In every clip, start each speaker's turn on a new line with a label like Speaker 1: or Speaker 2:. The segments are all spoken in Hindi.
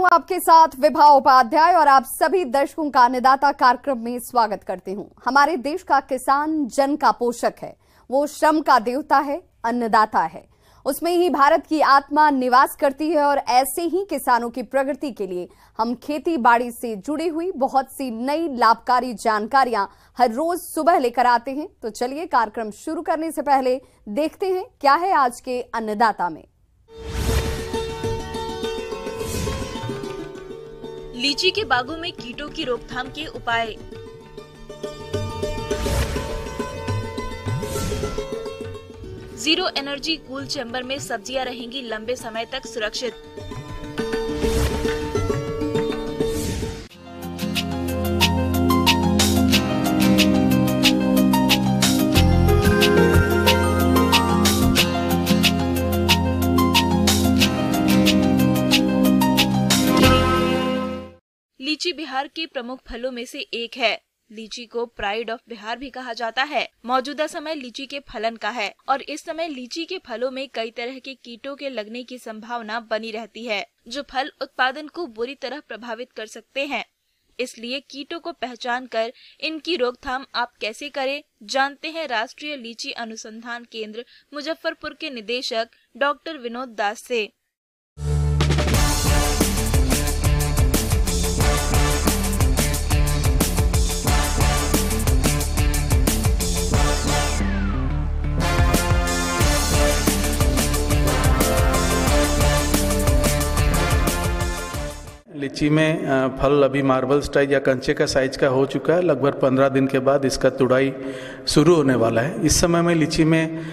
Speaker 1: आपके साथ विभा उपाध्याय और आप सभी दर्शकों का अन्नदाता कार्यक्रम में स्वागत करती हूं। हमारे देश का किसान जन का पोषक है, वो श्रम का देवता है, अन्नदाता है। उसमें ही भारत की आत्मा निवास करती है और ऐसे ही किसानों की प्रगति के लिए हम खेती बाड़ी से जुड़ी हुई बहुत सी नई लाभकारी जानकारियां हर रोज सुबह लेकर आते हैं। तो चलिए कार्यक्रम शुरू करने से पहले देखते हैं क्या है आज के अन्नदाता में।
Speaker 2: लीची के बागों में कीटों की रोकथाम के उपाय। जीरो एनर्जी कूल चैम्बर में सब्जियां रहेंगी लंबे समय तक सुरक्षित। लीची बिहार के प्रमुख फलों में से एक है। लीची को प्राइड ऑफ बिहार भी कहा जाता है। मौजूदा समय लीची के फलन का है और इस समय लीची के फलों में कई तरह के कीटों के लगने की संभावना बनी रहती है, जो फल उत्पादन को बुरी तरह प्रभावित कर सकते हैं। इसलिए कीटों को पहचान कर इनकी रोकथाम आप कैसे करें, जानते हैं राष्ट्रीय लीची अनुसंधान केंद्र मुजफ्फरपुर के निदेशक डॉक्टर विनोद दास से।
Speaker 3: लीची में फल अभी मार्बल स्टाइल या कंचे का साइज का हो चुका है। लगभग 15 दिन के बाद इसका तुड़ाई शुरू होने वाला है। इस समय में लीची में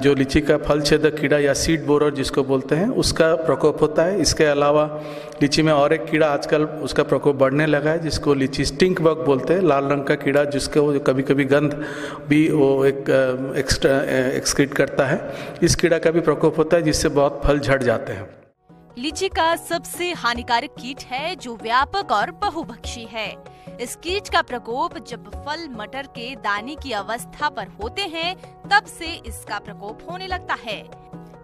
Speaker 3: जो लीची का फल छेदक कीड़ा या सीड बोरर जिसको बोलते हैं, उसका प्रकोप होता है। इसके अलावा लीची में और एक कीड़ा आजकल उसका प्रकोप बढ़ने लगा है, जिसको लीची स्टिंक बग बोलते हैं, लाल रंग का कीड़ा, जिसको कभी कभी गंध भी वो एक एक्सक्रीट करता है। इस कीड़ा का भी प्रकोप होता है, जिससे बहुत फल झड़ जाते हैं।
Speaker 4: लीची का सबसे हानिकारक कीट है जो व्यापक और बहुभक्षी है। इस कीट का प्रकोप जब फल मटर के दाने की अवस्था पर होते हैं, तब से इसका प्रकोप होने लगता है।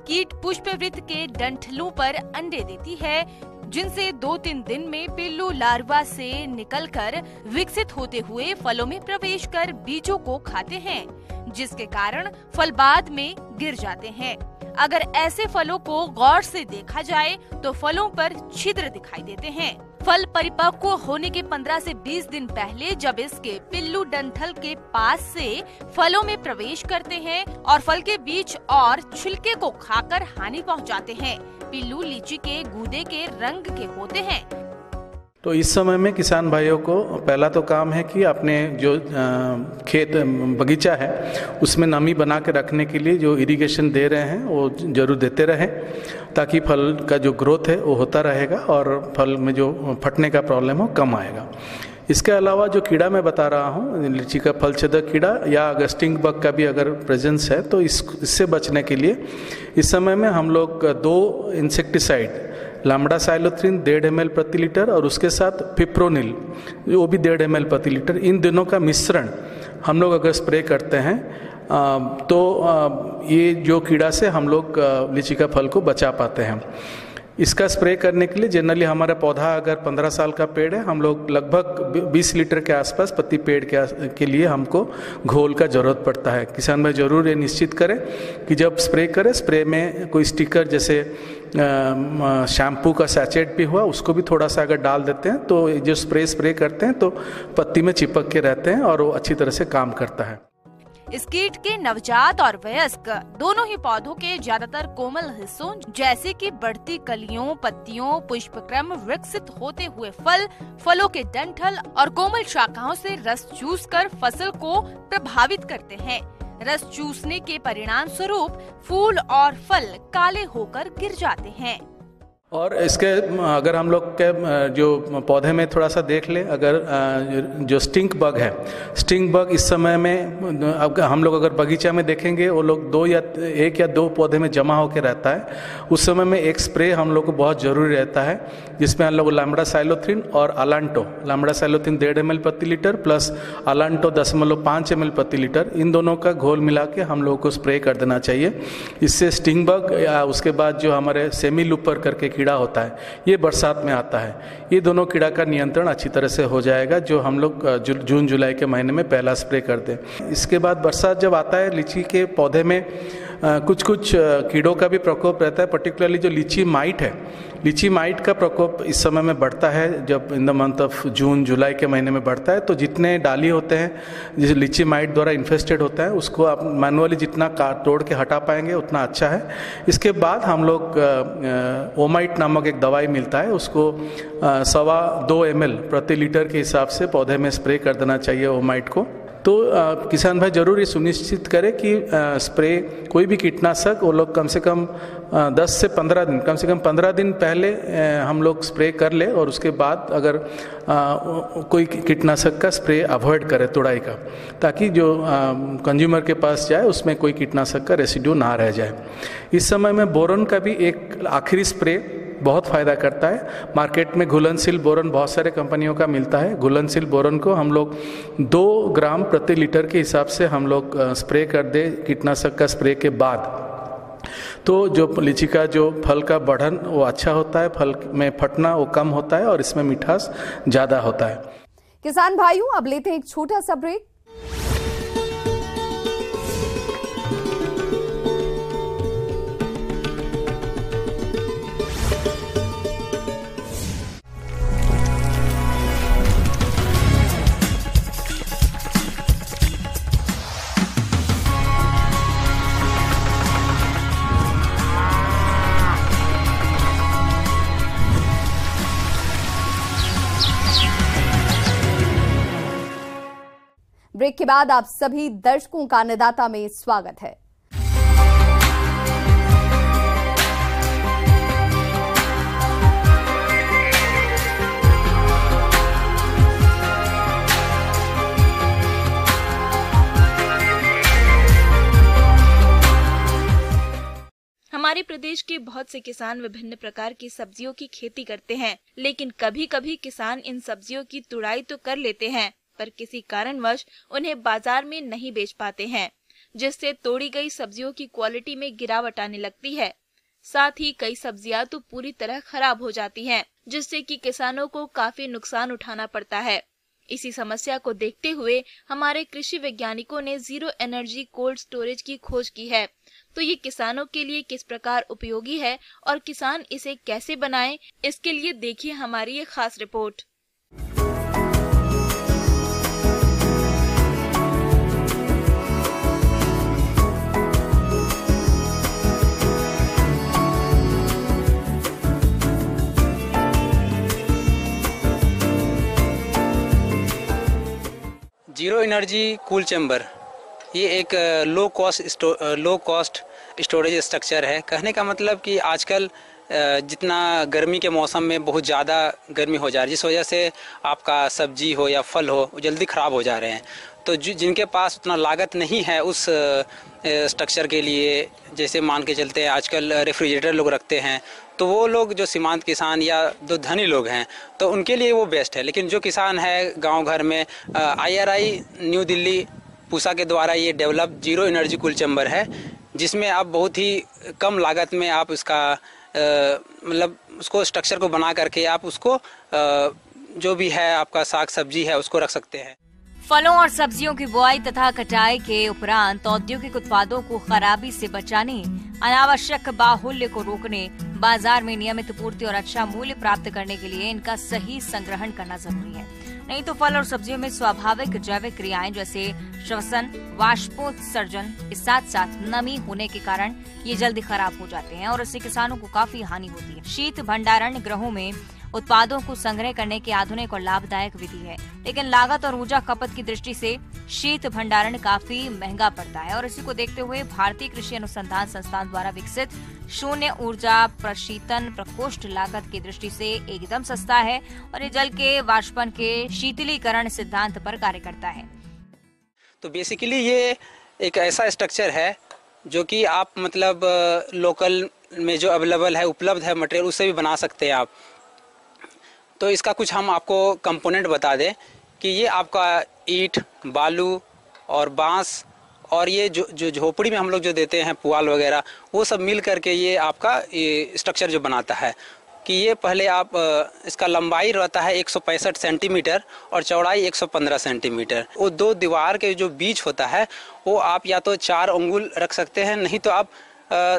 Speaker 4: कीट पुष्पवृत्त के डंठलों पर अंडे देती है, जिनसे 2-3 दिन में पिल्लू लार्वा से निकलकर विकसित होते हुए फलों में प्रवेश कर बीजों को खाते हैं, जिसके कारण फल बाद में गिर जाते हैं। अगर ऐसे फलों को गौर से देखा जाए तो फलों पर छिद्र दिखाई देते हैं। फल परिपक्व होने के 15 से 20 दिन पहले जब इसके पिल्लू डंठल के पास से फलों में प्रवेश करते हैं और फल के बीज और छिलके को खाकर हानि पहुंचाते हैं। पिल्लू लीची के गूदे के रंग के होते हैं।
Speaker 3: तो इस समय में किसान भाइयों को पहला तो काम है कि अपने जो खेत बगीचा है उसमें नमी बना के रखने के लिए जो इरिगेशन दे रहे हैं वो जरूर देते रहें, ताकि फल का जो ग्रोथ है वो होता रहेगा और फल में जो फटने का प्रॉब्लम हो कम आएगा। इसके अलावा जो कीड़ा मैं बता रहा हूँ, लीची का फल छेदक कीड़ा या स्टिंक बग का भी अगर प्रेजेंस है, तो इससे बचने के लिए इस समय में हम लोग 2 इंसेक्टिसाइड, लैम्ब्डासाइलोथ्रिन 1.5 ml प्रति लीटर और उसके साथ फिप्रोनिल वो भी 1.5 ml प्रति लीटर, इन दोनों का मिश्रण हम लोग अगर स्प्रे करते हैं तो ये जो कीड़ा से हम लोग लीची का फल को बचा पाते हैं। इसका स्प्रे करने के लिए जनरली हमारा पौधा अगर 15 साल का पेड़ है, हम लोग लगभग 20 लीटर के आसपास प्रति पेड़ के लिए हमको घोल का ज़रूरत पड़ता है। किसान भाई जरूर ये निश्चित करें कि जब स्प्रे करें, स्प्रे में कोई स्टिकर जैसे शैम्पू का सैचेट भी हुआ उसको भी थोड़ा सा अगर डाल देते हैं तो जो स्प्रे करते हैं तो पत्ती में चिपक के रहते हैं और वो अच्छी तरह से काम करता है।
Speaker 4: इस कीट के नवजात और वयस्क दोनों ही पौधों के ज्यादातर कोमल हिस्सों जैसे कि बढ़ती कलियों, पत्तियों, पुष्पक्रम, विकसित होते हुए फल, फलों के डंठल और कोमल शाखाओं से रस चूसकर फसल को प्रभावित करते हैं। रस चूसने के परिणाम स्वरूप फूल और फल काले होकर गिर जाते हैं।
Speaker 3: और इसके अगर हम लोग के जो पौधे में थोड़ा सा देख ले, अगर जो स्टिंक बग है, स्टिंक बग इस समय में अब हम लोग अगर बगीचा में देखेंगे वो लोग 1 या 2 पौधे में जमा होकर रहता है। उस समय में एक स्प्रे हम लोग को बहुत ज़रूरी रहता है, जिसमें हम लोग लैम्ब्डासाइलोथ्रिन और अलांटो, लैम्ब्डासाइलोथ्रिन 1.5 ml प्रति लीटर प्लस अलांटो 10.5 ml प्रति लीटर, इन दोनों का घोल मिला के हम लोगों को स्प्रे कर देना चाहिए। इससे स्टिंग बग या उसके बाद जो हमारे सेमी लूपर करके कीड़ा होता है, ये बरसात में आता है। ये दोनों कीड़ा का नियंत्रण अच्छी तरह से हो जाएगा जो हम लोग जून जुलाई के महीने में पहला स्प्रे कर दें। इसके बाद बरसात जब आता है, लीची के पौधे में कुछ कीड़ों का भी प्रकोप रहता है। पर्टिकुलरली जो लीची माइट है, लीची माइट का प्रकोप इस समय में बढ़ता है, जब in the month of June जुलाई के महीने में बढ़ता है। तो जितने डाली होते हैं जिस लीची माइट द्वारा इन्फेस्टेड होता है, उसको आप मैनुअली जितना तोड़ के हटा पाएंगे उतना अच्छा है। इसके बाद हम लोग ओमाइट नामक एक दवाई मिलता है, उसको 2.25 ml प्रति लीटर के हिसाब से पौधे में स्प्रे कर देना चाहिए ओमाइट को। तो किसान भाई जरूर ये सुनिश्चित करें कि स्प्रे कोई भी कीटनाशक वो लोग कम से कम 10 से 15 दिन, कम से कम 15 दिन पहले हम लोग स्प्रे कर ले, और उसके बाद अगर कोई कीटनाशक का स्प्रे अवॉइड करें तोड़ाई का, ताकि जो कंज्यूमर के पास जाए उसमें कोई कीटनाशक का रेसिड्यू ना रह जाए। इस समय में बोरन का भी एक आखिरी स्प्रे बहुत फ़ायदा करता है। मार्केट में घुलनशील बोरन बहुत सारे कंपनियों का मिलता है। घुलनशील बोरन को हम लोग 2 ग्राम प्रति लीटर के हिसाब से हम लोग स्प्रे कर दे कीटनाशक का स्प्रे के बाद, तो जो लीची का जो फल का बढ़न वो अच्छा होता है, फल में फटना वो कम होता है और इसमें मिठास ज़्यादा होता है।
Speaker 1: किसान भाइयों, अब लेते हैं एक छोटा सा ब्रेक। ब्रेक के बाद आप सभी दर्शकों का अन्नदाता में स्वागत है।
Speaker 2: हमारे प्रदेश के बहुत से किसान विभिन्न प्रकार की सब्जियों की खेती करते हैं, लेकिन कभी कभी किसान इन सब्जियों की तुड़ाई तो कर लेते हैं, पर किसी कारणवश उन्हें बाजार में नहीं बेच पाते हैं, जिससे तोड़ी गई सब्जियों की क्वालिटी में गिरावट आने लगती है। साथ ही कई सब्जियां तो पूरी तरह खराब हो जाती हैं, जिससे कि किसानों को काफी नुकसान उठाना पड़ता है। इसी समस्या को देखते हुए हमारे कृषि वैज्ञानिकों ने जीरो एनर्जी कोल्ड स्टोरेज की खोज की है। तो ये किसानों के लिए किस प्रकार उपयोगी है और किसान इसे कैसे बनाएं, इसके लिए देखिए हमारी ये खास report.
Speaker 5: Zero energy cool chamber ये एक लो कॉस्ट स्टोरेज स्ट्रक्चर है। कहने का मतलब कि आजकल जितना गर्मी के मौसम में बहुत ज़्यादा गर्मी हो जा रही है, जिस वजह से आपका सब्जी हो या फल हो जल्दी ख़राब हो जा रहे हैं। तो जिनके पास उतना लागत नहीं है उस स्ट्रक्चर के लिए, जैसे मान के चलते हैं आजकल रेफ्रिजरेटर लोग रखते हैं, तो वो लोग जो सीमांत किसान या जो धनी लोग हैं तो उनके लिए वो बेस्ट है। लेकिन जो किसान है गांव घर में, IRI न्यू दिल्ली पूसा के द्वारा ये develop zero energy cool chamber है, जिसमें आप बहुत ही कम लागत में आप उसका मतलब उसको स्ट्रक्चर को बना करके आप उसको जो भी है आपका साग सब्जी है उसको रख सकते हैं।
Speaker 4: फलों और सब्जियों की बुआई तथा कटाई के उपरांत औद्योगिक उत्पादों को खराबी से बचाने, अनावश्यक बाहुल्य को रोकने, बाजार में नियमित पूर्ति और अच्छा मूल्य प्राप्त करने के लिए इनका सही संग्रहण करना जरूरी है। नहीं तो फल और सब्जियों में स्वाभाविक जैविक क्रियाएं जैसे श्वसन, वाष्पोत्सर्जन के साथ साथ नमी होने के कारण ये जल्दी खराब हो जाते हैं और इससे किसानों को काफी हानि होती है। शीत भंडारण गृहों में उत्पादों को संग्रह करने की आधुनिक और लाभदायक विधि है, लेकिन लागत और ऊर्जा खपत की दृष्टि से शीत भंडारण काफी महंगा पड़ता है और इसी को देखते हुए भारतीय कृषि अनुसंधान संस्थान द्वारा विकसित शून्य ऊर्जा प्रशीतन प्रकोष्ठ लागत की दृष्टि से एकदम सस्ता है और ये जल के वाष्पन के शीतलीकरण सिद्धांत पर कार्य करता है।
Speaker 5: तो बेसिकली ये एक ऐसा स्ट्रक्चर है जो कि आप मतलब लोकल में जो अवेलेबल है, उपलब्ध है मटेरियल, उससे भी बना सकते हैं आप। तो इसका कुछ हम आपको कंपोनेंट बता दें कि ये आपका ईंट, बालू और बांस और ये जो झोपड़ी में हम लोग जो देते हैं पुआल वगैरह, वो सब मिल करके ये आपका ये स्ट्रक्चर जो बनाता है। कि ये पहले आप इसका लंबाई रहता है 165 सेंटीमीटर और चौड़ाई 115 सेंटीमीटर। वो दो दीवार के जो बीच होता है वो आप या तो 4 अंगुल रख सकते हैं, नहीं तो आप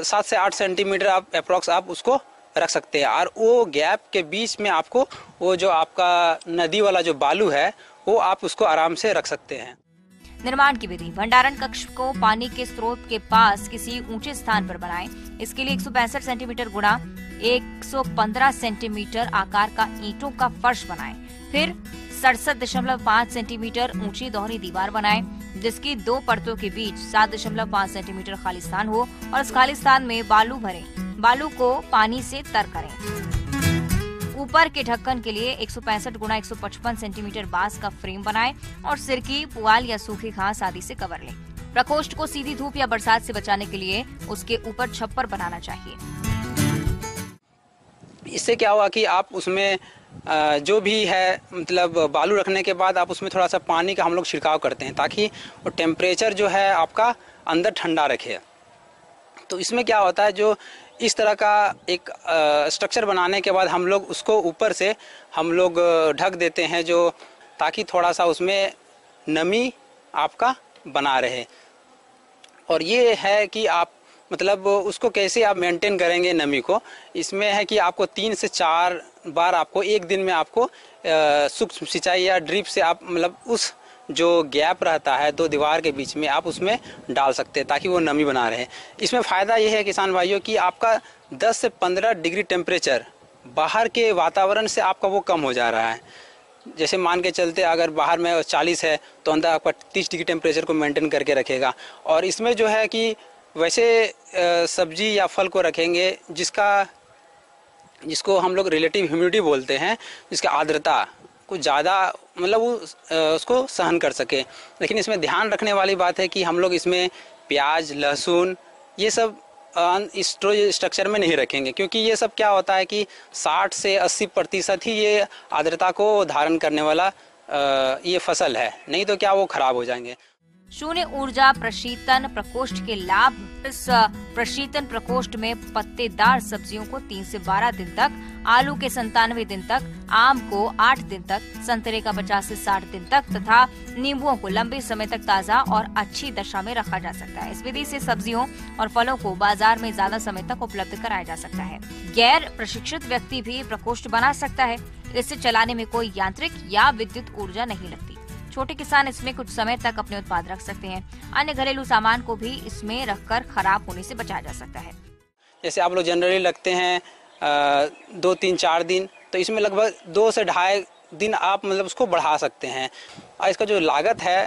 Speaker 5: 7 से 8 सेंटीमीटर आप अप्रॉक्स आप उसको रख सकते हैं। और वो गैप के बीच में आपको वो जो आपका नदी वाला जो बालू है वो आप उसको आराम से रख सकते हैं।
Speaker 4: निर्माण की विधि। भंडारण कक्ष को पानी के स्रोत के पास किसी ऊंचे स्थान पर बनाएं। इसके लिए 165 सेंटीमीटर गुणा 115 सेंटीमीटर आकार का ईंटों का फर्श बनाएं। फिर 67.5 सेंटीमीटर ऊंची दोहरी दीवार बनाएं, जिसकी 2 परतों के बीच 7.5 सेंटीमीटर खाली स्थान हो और इस खाली स्थान में बालू भरें। बालू को पानी से तर करें। ऊपर के ढक्कन के लिए 165 गुणा 155 सेंटीमीटर बांस का फ्रेम बनाएं और सिरकी, पुआल या सूखी घास आदि से कवर लें। प्रकोष्ठ को सीधी धूप या बरसात से बचाने के लिए उसके ऊपर छप्पर बनाना चाहिए।
Speaker 5: इससे क्या हुआ कि आप उसमें जो भी है मतलब बालू रखने के बाद आप उसमें थोड़ा सा पानी का हम लोग छिड़काव करते हैं ताकि वो टेम्परेचर जो है आपका अंदर ठंडा रखे। तो इसमें क्या होता है, जो इस तरह का एक स्ट्रक्चर बनाने के बाद हम लोग उसको ऊपर से हम लोग ढक देते हैं, जो ताकि थोड़ा सा उसमें नमी आपका बना रहे। और ये है कि आप मतलब उसको कैसे आप मेंटेन करेंगे नमी को, इसमें है कि आपको 3 से 4 बार आपको एक दिन में आपको सूक्ष्म सिंचाई या ड्रिप से आप मतलब उस जो गैप रहता है 2 दीवार के बीच में आप उसमें डाल सकते हैं ताकि वो नमी बना रहे। इसमें फ़ायदा ये है किसान भाइयों कि आपका 10 से 15 डिग्री टेम्परेचर बाहर के वातावरण से आपका वो कम हो जा रहा है। जैसे मान के चलते अगर बाहर में 40 है तो अंदर आपका 30 डिग्री टेम्परेचर को मेंटेन करके रखेगा। और इसमें जो है कि वैसे सब्जी या फल को रखेंगे जिसको हम लोग रिलेटिव ह्यूमिडिटी बोलते हैं, जिसका आर्द्रता कुछ ज़्यादा मतलब उसको सहन कर सके। लेकिन इसमें ध्यान रखने वाली बात है कि हम लोग इसमें प्याज, लहसुन ये सब स्टोरेज स्ट्रक्चर में नहीं रखेंगे, क्योंकि ये सब क्या होता है कि 60 से 80% ही ये आर्द्रता को धारण करने वाला ये फसल है, नहीं तो क्या वो खराब हो जाएंगे।
Speaker 4: शून्य ऊर्जा प्रशीतन प्रकोष्ठ के लाभ। इस प्रशीतन प्रकोष्ठ में पत्तेदार सब्जियों को 3 से 12 दिन तक, आलू के 97 दिन तक, आम को 8 दिन तक, संतरे का 50 से 60 दिन तक तथा नींबुओं को लंबे समय तक ताज़ा और अच्छी दशा में रखा जा सकता है। इस विधि से सब्जियों और फलों को बाजार में ज्यादा समय तक उपलब्ध कराया जा सकता है। गैर प्रशिक्षित व्यक्ति भी प्रकोष्ठ बना सकता है। इसे चलाने में कोई यांत्रिक या विद्युत ऊर्जा नहीं लगती। छोटे किसान इसमें कुछ समय तक अपने उत्पाद रख सकते हैं। अन्य घरेलू सामान को भी इसमें रखकर खराब होने से बचाया जा सकता है।
Speaker 5: जैसे आप लोग जनरली लगते हैं 2, 3, 4 दिन, तो इसमें लगभग 2 से 2.5 दिन आप मतलब उसको बढ़ा सकते हैं। और इसका जो लागत है,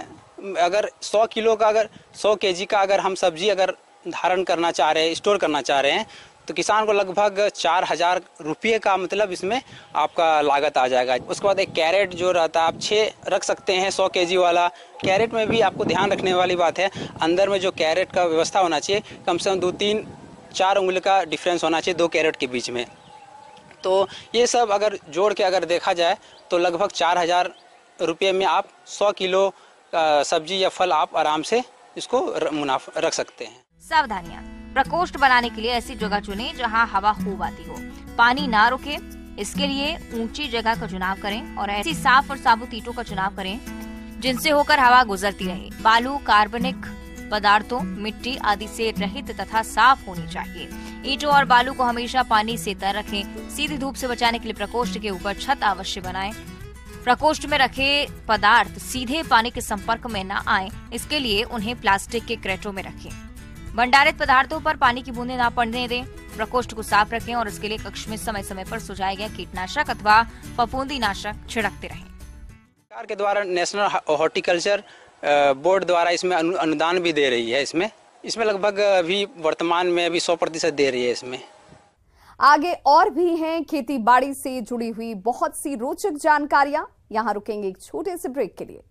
Speaker 5: अगर 100 किलो का अगर 100 kg का अगर हम सब्जी अगर धारण करना चाह रहे हैं, स्टोर करना चाह रहे हैं, तो किसान को लगभग 4,000 रुपये का मतलब इसमें आपका लागत आ जाएगा। उसके बाद एक कैरेट जो रहता है आप 6 रख सकते हैं 100 kg वाला। कैरेट में भी आपको ध्यान रखने वाली बात है, अंदर में जो कैरेट का व्यवस्था होना चाहिए, कम से कम 2, 3, 4 उंगली का डिफरेंस होना चाहिए 2 कैरेट के बीच में। तो ये सब अगर जोड़ के अगर देखा जाए तो लगभग 4,000 रुपये में आप 100 किलो सब्जी या फल आप आराम से इसको मुनाफा रख सकते हैं।
Speaker 4: सावधानियां। प्रकोष्ठ बनाने के लिए ऐसी जगह चुनें जहां हवा खूब आती हो, पानी ना रुके। इसके लिए ऊंची जगह का चुनाव करें और ऐसी साफ और साबुत ईंटों का चुनाव करें जिनसे होकर हवा गुजरती रहे। बालू, कार्बनिक पदार्थों, मिट्टी आदि से रहित तथा साफ होनी चाहिए। ईंटों और बालू को हमेशा पानी से तर रखें। सीधी धूप से बचाने के लिए प्रकोष्ठ के ऊपर छत अवश्य बनाएं। प्रकोष्ठ में रखे पदार्थ सीधे पानी के संपर्क में न आए, इसके लिए उन्हें प्लास्टिक के क्रेटों में रखें। भंडारित पदार्थों पर पानी की बूंदें न पड़ने दें। प्रकोष्ठ को साफ रखें और इसके लिए कक्ष में समय समय पर सुझाए गए कीटनाशक अथवा फफूंदीनाशक छिड़कते रहें।
Speaker 5: सरकार के द्वारा नेशनल हॉर्टिकल्चर बोर्ड द्वारा इसमें अनुदान भी दे रही है। इसमें लगभग अभी वर्तमान में अभी 100% दे रही है। इसमें
Speaker 1: आगे और भी हैं खेती बाड़ी से जुड़ी हुई बहुत सी रोचक जानकारियां। यहां रुकेंगे एक छोटे से ब्रेक के लिए।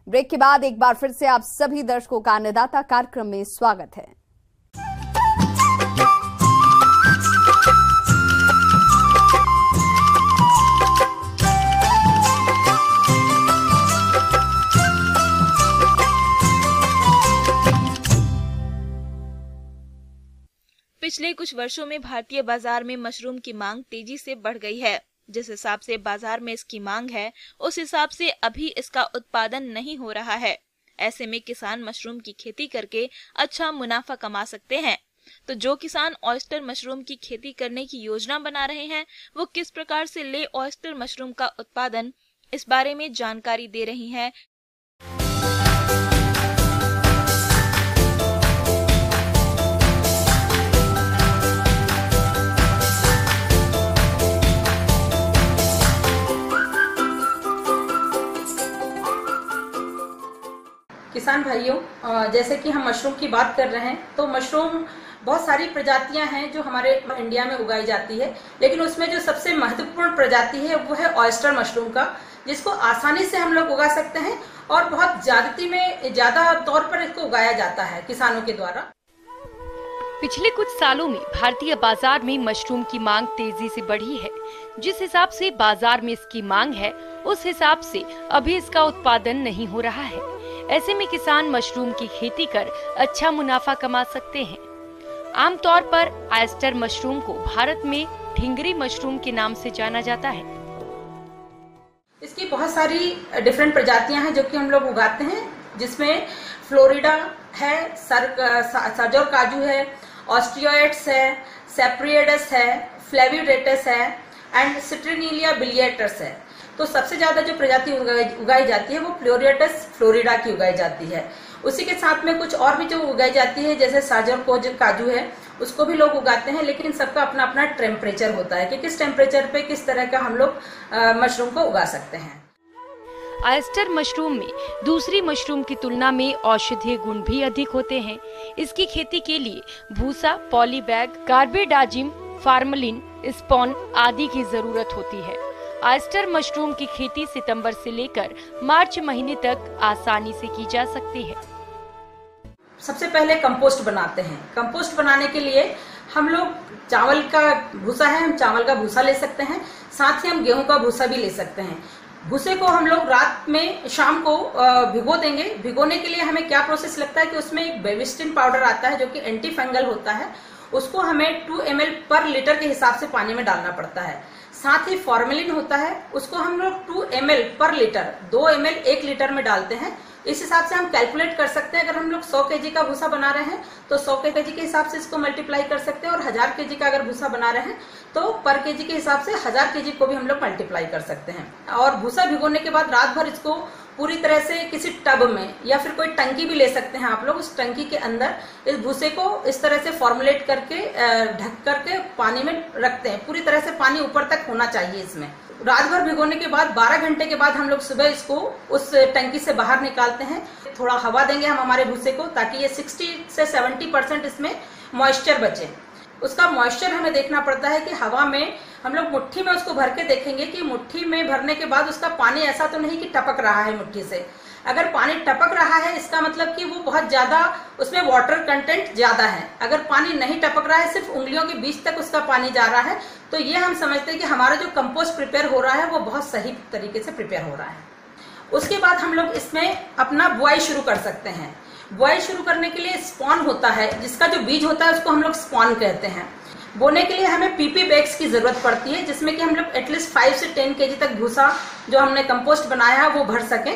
Speaker 1: ब्रेक के बाद एक बार फिर से आप सभी दर्शकों का अन्नदाता कार्यक्रम में स्वागत है।
Speaker 2: पिछले कुछ वर्षों में भारतीय बाजार में मशरूम की मांग तेजी से बढ़ गई है। जिस हिसाब से बाजार में इसकी मांग है, उस हिसाब से अभी इसका उत्पादन नहीं हो रहा है। ऐसे में किसान मशरूम की खेती करके अच्छा मुनाफा कमा सकते हैं। तो जो किसान ऑयस्टर मशरूम की खेती करने की योजना बना रहे हैं, वो किस प्रकार से ले ऑयस्टर मशरूम का उत्पादन, इस बारे में जानकारी दे रही हैं
Speaker 6: किसान भाइयों। जैसे कि हम मशरूम की बात कर रहे हैं, तो मशरूम बहुत सारी प्रजातियां हैं जो हमारे इंडिया में उगाई जाती है, लेकिन उसमें जो सबसे महत्वपूर्ण प्रजाति है वो है ऑयस्टर मशरूम का, जिसको आसानी से हम लोग उगा सकते हैं और बहुत ज्यादा तौर पर इसको उगाया जाता है किसानों के द्वारा।
Speaker 7: पिछले कुछ सालों में भारतीय बाजार में मशरूम की मांग तेजी से बढ़ी है। जिस हिसाब से बाजार में इसकी मांग है, उस हिसाब से अभी इसका उत्पादन नहीं हो रहा है। ऐसे में किसान मशरूम की खेती कर अच्छा मुनाफा कमा सकते हैं। आमतौर पर ऑयस्टर मशरूम को भारत में ढिंगरी मशरूम के नाम से जाना जाता है।
Speaker 6: इसकी बहुत सारी डिफरेंट प्रजातियां हैं जो कि हम लोग उगाते हैं, जिसमें फ्लोरिडा है, साजोर काजू है, ऑस्ट्रियोइड्स है, सेप्रियडस है, फ्लेविडेटस है एंड सिट्रिनीलिया बिलिएटस है। तो सबसे ज्यादा जो प्रजाति उगाई जाती है वो फ्लोरिडेटस फ्लोरिडा की उगाई जाती है। उसी के साथ में कुछ और भी जो उगाई जाती है, जैसे साजोर काजू है, उसको भी लोग उगाते हैं, लेकिन सबका अपना अपना टेम्परेचर होता है कि किस टेम्परेचर पे किस तरह का हम लोग मशरूम को उगा सकते हैं।
Speaker 7: ऑयस्टर मशरूम में दूसरी मशरूम की तुलना में औषधीय गुण भी अधिक होते हैं। इसकी खेती के लिए भूसा, पॉलीबैग, कार्बेडाजिम, फार्मलिन, स्पॉन आदि की जरूरत होती है। ऑयस्टर मशरूम की खेती सितंबर से लेकर मार्च महीने तक आसानी से की जा सकती है।
Speaker 6: सबसे पहले कंपोस्ट बनाते हैं। कंपोस्ट बनाने के लिए हम लोग चावल का भूसा है, हम चावल का भूसा ले सकते हैं, साथ ही हम गेहूं का भूसा भी ले सकते हैं। भूसे को हम लोग रात में शाम को भिगो देंगे। भिगोने के लिए हमें क्या प्रोसेस लगता है कि उसमें एक बेविस्टिन पाउडर आता है जो कि एंटी फंगल होता है, उसको हमें 2 ml पर लीटर के हिसाब से पानी में डालना पड़ता है। साथ ही फॉर्मेलिन होता है, उसको हम लोग 2 ml पर लीटर, 2 ml 1 लीटर में डालते हैं। इस हिसाब से हम कैलकुलेट कर सकते हैं। अगर हम लोग 100 kg का भूसा बना रहे हैं तो 100 kg के हिसाब से इसको मल्टीप्लाई कर सकते हैं, और 1000 kg का अगर भूसा बना रहे हैं तो पर केजी के हिसाब से 1000 kg को भी हम लोग मल्टीप्लाई कर सकते हैं। और भूसा भिगोने के बाद रात भर इसको पूरी तरह से किसी टब में या फिर कोई टंकी भी ले सकते हैं आप लोग, उस टंकी के अंदर इस भूसे को इस तरह से फॉर्मुलेट करके ढक करके पानी में रखते हैं। पूरी तरह से पानी ऊपर तक होना चाहिए इसमें। रात भर भिगोने के बाद 12 घंटे के बाद हम लोग सुबह इसको उस टंकी से बाहर निकालते हैं। थोड़ा हवा देंगे हम हमारे भूसे को, ताकि ये 60 से 70% इसमें मॉइस्चर बचे। उसका मॉइस्चर हमें देखना पड़ता है कि हवा में हम लोग मुट्ठी में उसको भर के देखेंगे कि मुट्ठी में भरने के बाद उसका पानी ऐसा तो नहीं कि टपक रहा है मुट्ठी से। अगर पानी टपक रहा है इसका मतलब कि वो बहुत ज्यादा, उसमें वाटर कंटेंट ज्यादा है। अगर पानी नहीं टपक रहा है, सिर्फ उंगलियों के बीच तक उसका पानी जा रहा है, तो ये हम समझते हैं कि हमारा जो कंपोस्ट प्रिपेयर हो रहा है वो बहुत सही तरीके से प्रिपेयर हो रहा है। उसके बाद हम लोग इसमें अपना बुआई शुरू कर सकते हैं। बुआई शुरू करने के लिए स्पॉन होता है, जिसका जो बीज होता है उसको हम लोग स्पॉन कहते हैं। बोने के लिए हमें पीपी बैग्स की जरूरत पड़ती है, जिसमें कि हम लोग एटलीस्ट 5 से 10 kg तक भूसा जो हमने कंपोस्ट बनाया है वो भर सके।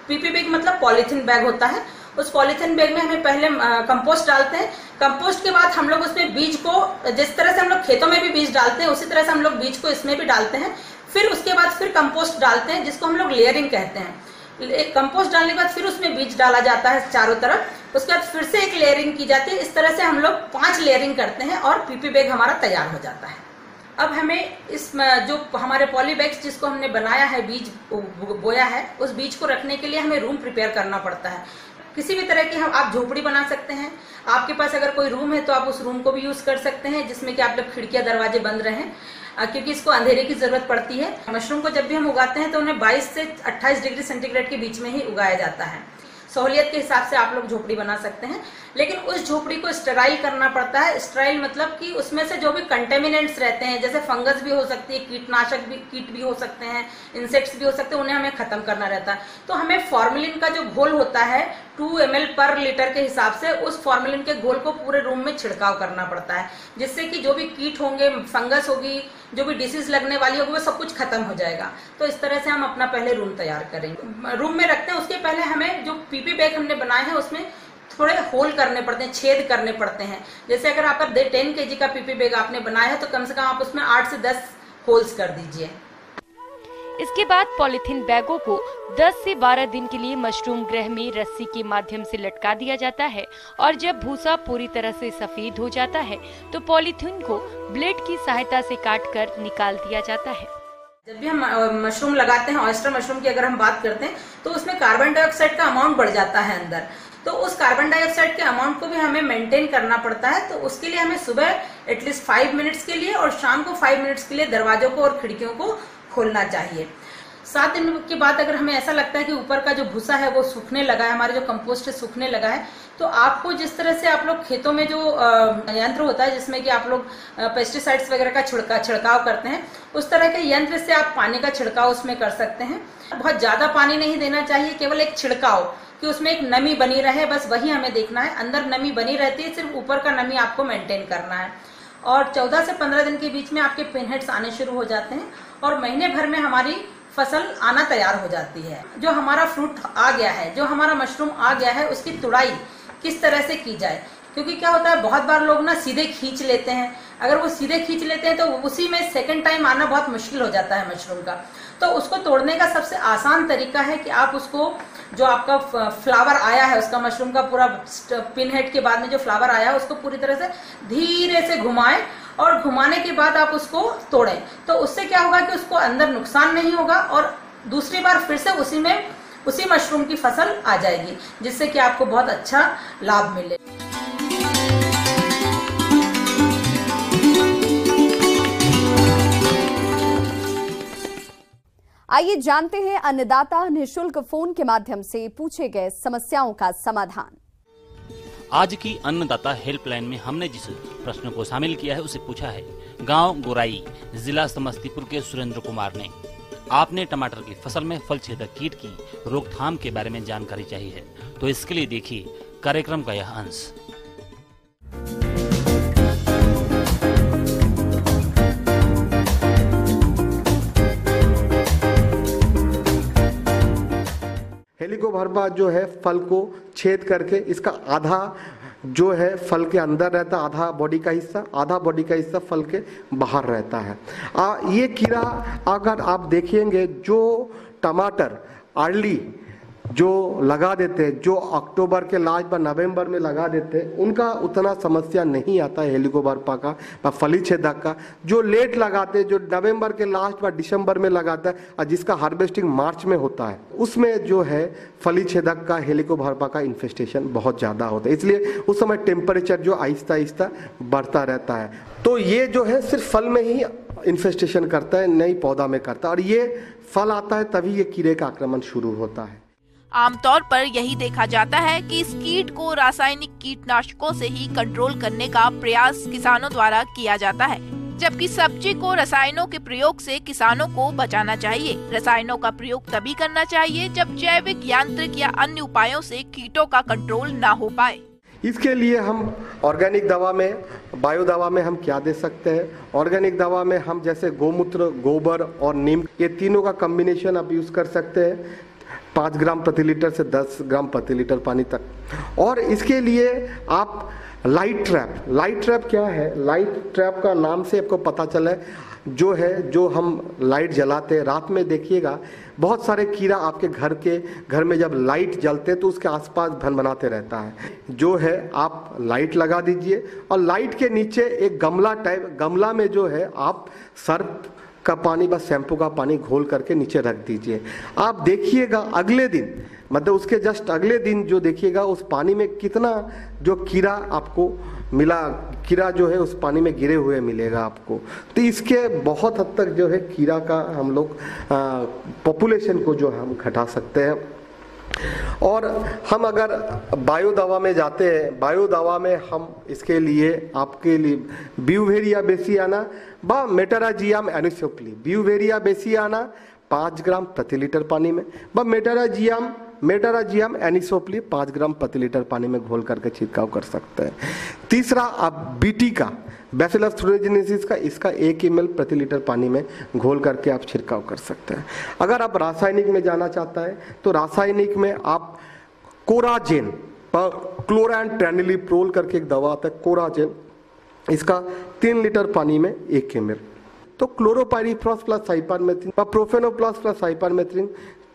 Speaker 6: पीपी बैग मतलब पॉलीथीन बैग होता है। उस पॉलीथीन बैग में हमें पहले कंपोस्ट डालते हैं। कंपोस्ट के बाद हम लोग उसमें बीज को, जिस तरह से हम लोग खेतों में भी बीज डालते हैं उसी तरह से हम लोग बीज को इसमें भी डालते हैं। फिर उसके बाद फिर कंपोस्ट डालते हैं, जिसको हम लोग लेयरिंग कहते हैं। कंपोस्ट डालने के बाद फिर उसमें बीज डाला जाता है चारों तरफ। उसके बाद फिर से एक लेयरिंग की जाती है। इस तरह से हम लोग 5 लेयरिंग करते हैं और पीपी बैग हमारा तैयार हो जाता है। अब हमें इस जो हमारे पॉली बैग्स जिसको हमने बनाया है, बीज बोया है, उस बीज को रखने के लिए हमें रूम प्रिपेयर करना पड़ता है। किसी भी तरह की आप झोपड़ी बना सकते हैं। आपके पास अगर कोई रूम है तो आप उस रूम को भी यूज कर सकते हैं, जिसमें कि आप लोग खिड़कियां दरवाजे बंद रहें। क्योंकि इसको अंधेरे की जरूरत पड़ती है। मशरूम को जब भी हम उगाते हैं तो उन्हें 22 से 28 डिग्री सेंटीग्रेड के बीच में ही उगाया जाता है। सहूलियत के हिसाब से आप लोग झोपड़ी बना सकते हैं, लेकिन उस झोपड़ी को स्टेराइल करना पड़ता है। स्टेराइल मतलब कि उसमें से जो भी कंटेमिनेंट्स रहते हैं, जैसे फंगस भी हो सकती है, कीट भी हो सकते हैं, इंसेक्ट्स भी हो सकते हैं, उन्हें हमें खत्म करना रहता है। तो हमें फॉर्मेलिन का जो घोल होता है 2 ml पर लीटर के हिसाब से, उस फॉर्मेलिन के घोल को पूरे रूम में छिड़काव करना पड़ता है, जिससे कि जो भी कीट होंगे, फंगस होगी, जो भी डिसीज लगने वाली होगी, वो सब कुछ खत्म हो जाएगा। तो इस तरह से हम अपना पहले रूम तैयार करेंगे। रूम में रखते हैं, उसके पहले हमें जो पीपी बैग हमने बनाए हैं उसमें थोड़े होल करने पड़ते हैं, छेद करने पड़ते हैं। जैसे अगर आपका 10 kg का पीपी बैग आपने बनाया है तो कम से कम आप उसमें 8 से 10 होल्स कर दीजिए।
Speaker 7: इसके बाद पॉलिथीन बैगों को 10 से 12 दिन के लिए मशरूम गृह में रस्सी के माध्यम से लटका दिया जाता है और जब भूसा पूरी तरह से सफेद हो जाता है तो पॉलिथीन को ब्लेड की सहायता से काटकर निकाल दिया जाता है।
Speaker 6: जब भी हम मशरूम लगाते हैं, ऑयस्टर मशरूम की अगर हम बात करते हैं तो उसमें कार्बन डाइऑक्साइड का अमाउंट बढ़ जाता है अंदर। तो उस कार्बन डाइऑक्साइड के अमाउंट को भी हमें मेंटेन करना पड़ता है। तो उसके लिए हमें सुबह एटलीस्ट 5 मिनट्स के लिए और शाम को 5 मिनट्स के लिए दरवाजों को और खिड़कियों को खोलना चाहिए। 7 दिन के बाद अगर हमें ऐसा लगता है कि ऊपर का जो भूसा है वो सूखने लगा है, हमारे जो कंपोस्ट है सूखने लगा है, तो आपको जिस तरह से आप लोग खेतों में जो यंत्र होता है जिसमें कि आप लोग पेस्टिसाइड्स वगैरह का छिड़काव करते हैं, उस तरह के यंत्र से आप पानी का छिड़काव उसमें कर सकते हैं। बहुत ज्यादा पानी नहीं देना चाहिए, केवल एक छिड़काव कि उसमें एक नमी बनी रहे, बस वही हमें देखना है। अंदर नमी बनी रहती है, सिर्फ ऊपर का नमी आपको मेंटेन करना है। और 14 से 15 दिन के बीच में आपके पिनहेड्स आने शुरू हो जाते हैं और महीने भर में हमारी फसल आना तैयार हो जाती है। जो हमारा फ्रूट आ गया है, जो हमारा मशरूम आ गया है, उसकी तुड़ाई किस तरह से की जाए, क्योंकि क्या होता है बहुत बार लोग ना सीधे खींच लेते हैं। अगर वो सीधे खींच लेते हैं तो उसी में सेकंड टाइम आना बहुत मुश्किल हो जाता है मशरूम का। तो उसको तोड़ने का सबसे आसान तरीका है कि आप उसको, जो आपका फ्लावर आया है उसका, मशरूम का पूरा पिनहेड के बाद में जो फ्लावर आया है उसको पूरी तरह से धीरे से घुमाएं और घुमाने के बाद आप उसको तोड़ें। तो उससे क्या होगा कि उसको अंदर नुकसान नहीं होगा और दूसरी बार फिर से उसी मशरूम की फसल आ जाएगी, जिससे कि आपको बहुत अच्छा लाभ मिले।
Speaker 1: आइए जानते हैं अन्नदाता निःशुल्क फोन के माध्यम से पूछे गए समस्याओं का समाधान।
Speaker 8: आज की अन्नदाता हेल्पलाइन में हमने जिस प्रश्न को शामिल किया है उसे पूछा है गांव गोराई, जिला समस्तीपुर के सुरेंद्र कुमार ने। आपने टमाटर की फसल में फल छेदक कीट की रोकथाम के बारे में जानकारी चाहिए है, तो इसके लिए देखिए कार्यक्रम का यह अंश।
Speaker 9: हेलिकोबार्बा जो है फल को छेद करके इसका आधा जो है फल के अंदर रहता है, आधा बॉडी का हिस्सा, आधा बॉडी का हिस्सा फल के बाहर रहता है। ये कीड़ा अगर आप देखेंगे जो टमाटर अर्ली जो लगा देते हैं, जो अक्टूबर के लास्ट या नवंबर में लगा देते हैं, उनका उतना समस्या नहीं आता है हेलिकोबार्बा का फली छेदक का। जो लेट लगाते हैं, जो नवंबर के लास्ट या दिसंबर में लगाता है और जिसका हार्वेस्टिंग मार्च में होता है, उसमें जो है फली छेदक का हेलिकोबार्बा का इन्फेस्टेशन बहुत ज़्यादा होता है। इसलिए उस समय टेम्परेचर जो आहिस्ता आहिस्ता बढ़ता रहता है। तो ये जो है सिर्फ फल में ही इन्फेस्टेशन करता है, नई पौधा में करता है, और ये फल आता है तभी ये कीड़े का आक्रमण शुरू होता है।
Speaker 10: आमतौर पर यही देखा जाता है कि इस कीट को रासायनिक कीटनाशकों से ही कंट्रोल करने का प्रयास किसानों द्वारा किया जाता है, जबकि सब्जी को रसायनों के प्रयोग से किसानों को बचाना चाहिए। रसायनों का प्रयोग तभी करना चाहिए जब जैविक, यांत्रिक या अन्य उपायों से कीटों का कंट्रोल न हो पाए।
Speaker 9: इसके लिए हम ऑर्गेनिक दवा में, बायो दवा में हम क्या दे सकते हैं? ऑर्गेनिक दवा में हम जैसे गोमूत्र, गोबर और नीम, ये तीनों का कॉम्बिनेशन आप यूज कर सकते हैं 5 ग्राम प्रति लीटर से 10 ग्राम प्रति लीटर पानी तक। और इसके लिए आप लाइट ट्रैप क्या है? लाइट ट्रैप का नाम से आपको पता चला है, जो हम लाइट जलाते हैं रात में, देखिएगा बहुत सारे कीड़ा आपके घर में जब लाइट जलते हैं तो उसके आसपास भनभनाते रहता है। जो है आप लाइट लगा दीजिए और लाइट के नीचे एक गमला में जो है आप सर्फ का पानी, बस शैम्पू का पानी घोल करके नीचे रख दीजिए। आप देखिएगा अगले दिन, मतलब उसके जस्ट अगले दिन जो देखिएगा उस पानी में कितना जो कीड़ा आपको मिला, कीड़ा जो है उस पानी में गिरे हुए मिलेगा आपको। तो इसके बहुत हद तक जो है कीड़ा का हम लोग पॉपुलेशन को जो हम घटा सकते हैं। और हम अगर बायो दवा में जाते हैं, बायो दवा में हम इसके लिए आपके लिए ब्यूवेरिया बेसियाना व मेटाराजियम एनिसोप्ली, ब्यूवेरिया बेसियाना 5 ग्राम प्रति लीटर पानी में व मेटाराजियम एनिसोप्ली 5 ग्राम प्रति लीटर पानी में घोल करके छिड़काव कर सकते हैं। तीसरा, आप बीटी का, बैसिलस थ्रोजेनेसिस का, इसका 1 ml प्रति लीटर पानी में घोल करके आप छिड़काव कर सकते हैं। अगर आप रासायनिक में जाना चाहता है तो रासायनिक में आप कोराजेन, क्लोरान-ट्रेनिलिप्रोल करके एक दवा आता है कोराजेन, इसका 3 लीटर पानी में 1 ml। तो क्लोरोपाइरीफ्रॉस प्लस साइपरमेथ्रिन व प्रोफेनोप्लस प्लस साइपरमेथ्रिन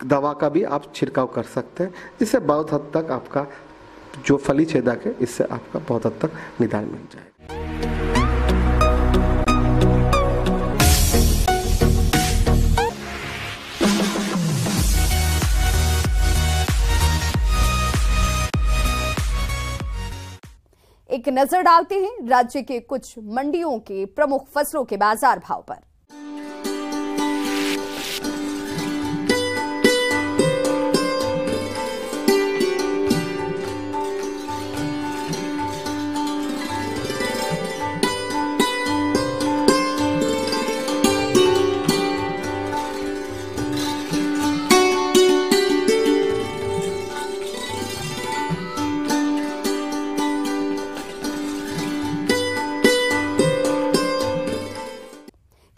Speaker 9: दवा का भी आप छिड़काव कर सकते हैं, जिससे बहुत हद तक आपका जो फली छेदक है इससे आपका बहुत हद तक निदान मिल जाएगा।
Speaker 1: एक नजर डालते हैं राज्य के कुछ मंडियों के प्रमुख फसलों के बाजार भाव पर।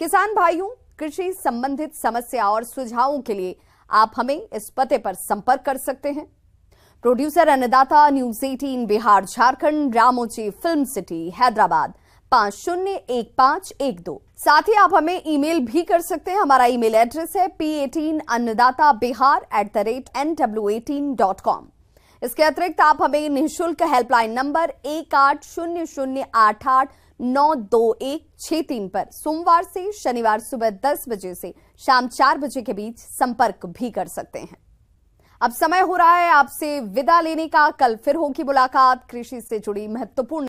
Speaker 1: किसान भाइयों, कृषि संबंधित समस्या और सुझावों के लिए आप हमें इस पते पर संपर्क कर सकते हैं। Producer Annadata, news 18 Bihar Jharkhand, Ramoji film city Hyderabad 501512। साथ ही आप हमें ईमेल भी कर सकते हैं। हमारा ईमेल एड्रेस है p18annadatabihar@nw18.com। इसके अतिरिक्त आप हमें निःशुल्क हेल्पलाइन नंबर 1800889216 पर सोमवार से शनिवार सुबह 10 बजे से शाम 4 बजे के बीच संपर्क भी कर सकते हैं। अब समय हो रहा है आपसे विदा लेने का। कल फिर होगी मुलाकात कृषि से जुड़ी महत्वपूर्ण